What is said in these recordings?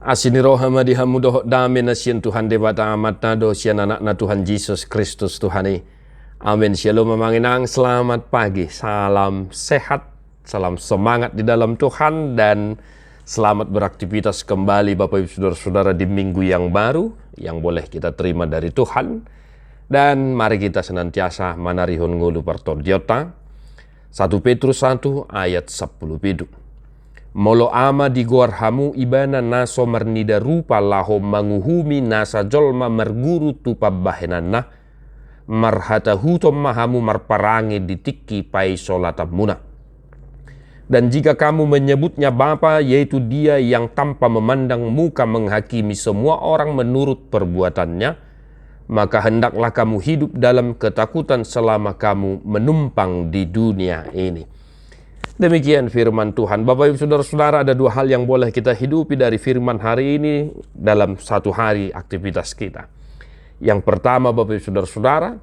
Asini rohama dihamu dohok dame na sian Tuhan debata amat na do sian anak na Tuhan Yesus Kristus Tuhani. Amin. Shalom memanginang, selamat pagi, salam sehat, salam semangat di dalam Tuhan, dan selamat beraktivitas kembali Bapak Ibu Saudara-saudara di minggu yang baru yang boleh kita terima dari Tuhan. Dan mari kita senantiasa manarihon ngulu pertorjota 1 Petrus 1 ayat 10 pidu. Molo ama di goar hamu ibana naso mernida rupa laho manguhumi nasa jolma merguru tupa bahenana marhata hutom mahamu marparangi ditiki pai solatamuna. Dan jika kamu menyebutnya Bapa, yaitu Dia yang tanpa memandang muka menghakimi semua orang menurut perbuatannya, maka hendaklah kamu hidup dalam ketakutan selama kamu menumpang di dunia ini. Demikian firman Tuhan. Bapak Ibu Saudara-saudara, ada dua hal yang boleh kita hidupi dari firman hari ini dalam satu hari aktivitas kita. Yang pertama Bapak Ibu Saudara-saudara,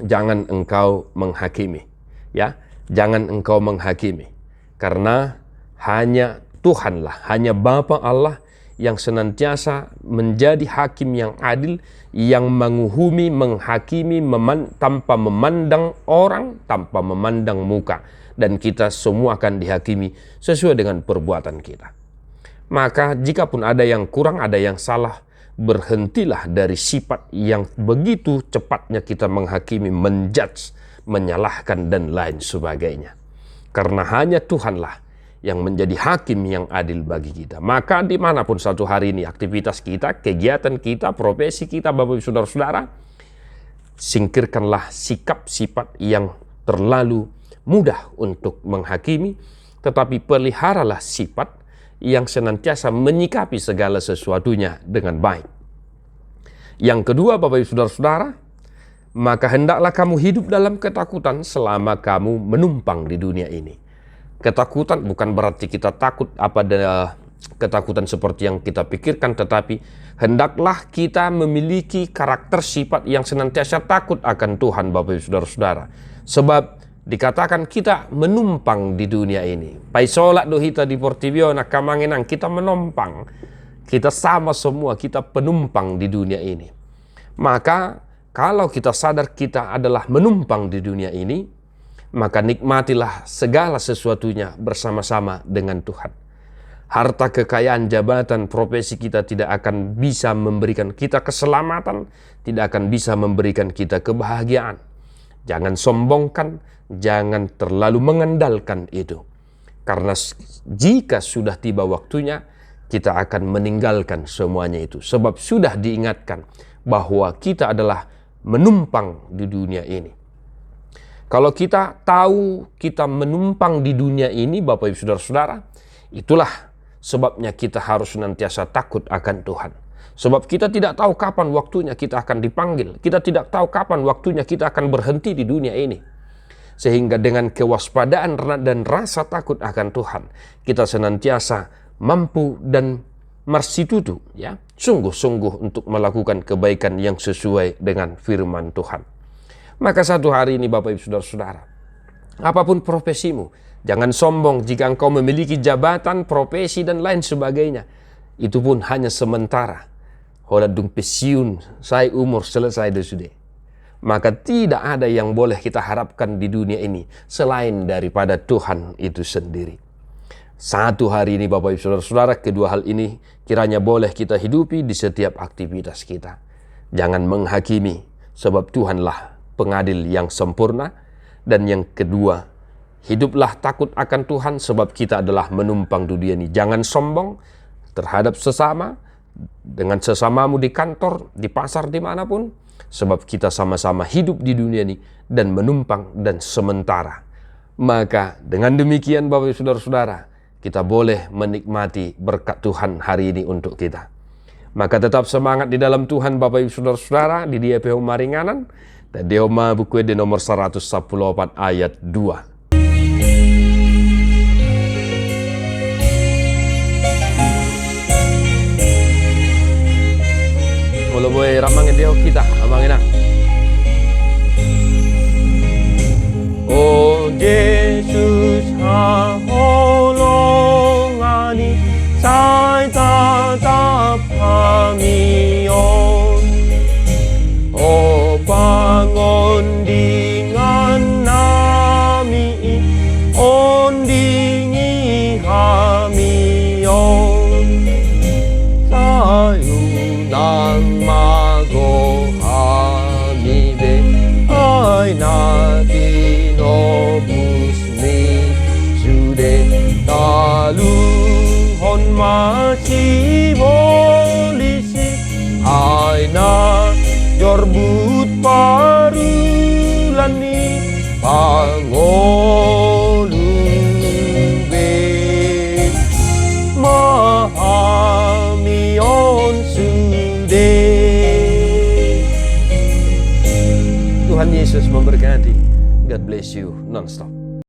jangan engkau menghakimi. Ya, jangan engkau menghakimi. Karena hanya Tuhanlah, hanya Bapa Allah yang senantiasa menjadi hakim yang adil, yang menguhumi, menghakimi tanpa memandang orang, tanpa memandang muka. Dan kita semua akan dihakimi sesuai dengan perbuatan kita. Maka jikapun ada yang kurang, ada yang salah, berhentilah dari sifat yang begitu cepatnya kita menghakimi, menjudge, menyalahkan, dan lain sebagainya. Karena hanya Tuhanlah yang menjadi hakim yang adil bagi kita. Maka dimanapun satu hari ini aktivitas kita, kegiatan kita, profesi kita, Bapak Ibu Saudara-saudara, singkirkanlah sikap sifat yang terlalu mudah untuk menghakimi, tetapi peliharalah sifat yang senantiasa menyikapi segala sesuatunya dengan baik. Yang kedua Bapak Ibu Saudara-saudara, maka hendaklah kamu hidup dalam ketakutan selama kamu menumpang di dunia ini. Ketakutan bukan berarti kita takut ketakutan seperti yang kita pikirkan, tetapi hendaklah kita memiliki karakter sifat yang senantiasa takut akan Tuhan Bapak Ibu Saudara-saudara. Sebab dikatakan kita menumpang di dunia ini. Pai solat dohita di Portibiona kamanginang, kita menumpang. Kita sama semua, kita penumpang di dunia ini. Maka kalau kita sadar kita adalah menumpang di dunia ini, maka nikmatilah segala sesuatunya bersama-sama dengan Tuhan. Harta, kekayaan, jabatan, profesi kita tidak akan bisa memberikan kita keselamatan, tidak akan bisa memberikan kita kebahagiaan. Jangan sombongkan, jangan terlalu mengandalkan itu. Karena jika sudah tiba waktunya, kita akan meninggalkan semuanya itu. Sebab sudah diingatkan bahwa kita adalah menumpang di dunia ini. Kalau kita tahu kita menumpang di dunia ini, Bapak Ibu Saudara-saudara, itulah sebabnya kita harus senantiasa takut akan Tuhan. Sebab kita tidak tahu kapan waktunya kita akan dipanggil. Kita tidak tahu kapan waktunya kita akan berhenti di dunia ini. Sehingga dengan kewaspadaan dan rasa takut akan Tuhan, kita senantiasa mampu dan marsitutu, ya, sungguh-sungguh untuk melakukan kebaikan yang sesuai dengan firman Tuhan. Maka satu hari ini Bapak Ibu Saudara-saudara, apapun profesimu, jangan sombong jika engkau memiliki jabatan, profesi, dan lain sebagainya. Itu pun hanya sementara. Holadung pensiun, saya umur selesai sudah. Maka tidak ada yang boleh kita harapkan di dunia ini selain daripada Tuhan itu sendiri. Satu hari ini Bapak Ibu Saudara-saudara, kedua hal ini kiranya boleh kita hidupi di setiap aktivitas kita. Jangan menghakimi, sebab Tuhanlah pengadil yang sempurna. Dan yang kedua, hiduplah takut akan Tuhan, sebab kita adalah menumpang di dunia ini. Jangan sombong terhadap sesama, dengan sesamamu di kantor, di pasar, dimanapun. Sebab kita sama-sama hidup di dunia ini dan menumpang dan sementara. Maka dengan demikian Bapak Ibu Saudara-saudara, kita boleh menikmati berkat Tuhan hari ini untuk kita. Maka tetap semangat di dalam Tuhan Bapak Ibu Saudara-saudara, di DPH Maringanan. Dan Deoma buku di nomor 114 ayat 2. Mula boleh ramangin dia kita, amangin na. Oh Jesus, haholongani, sai ta ta masih polisi aina jorbut parulani pangon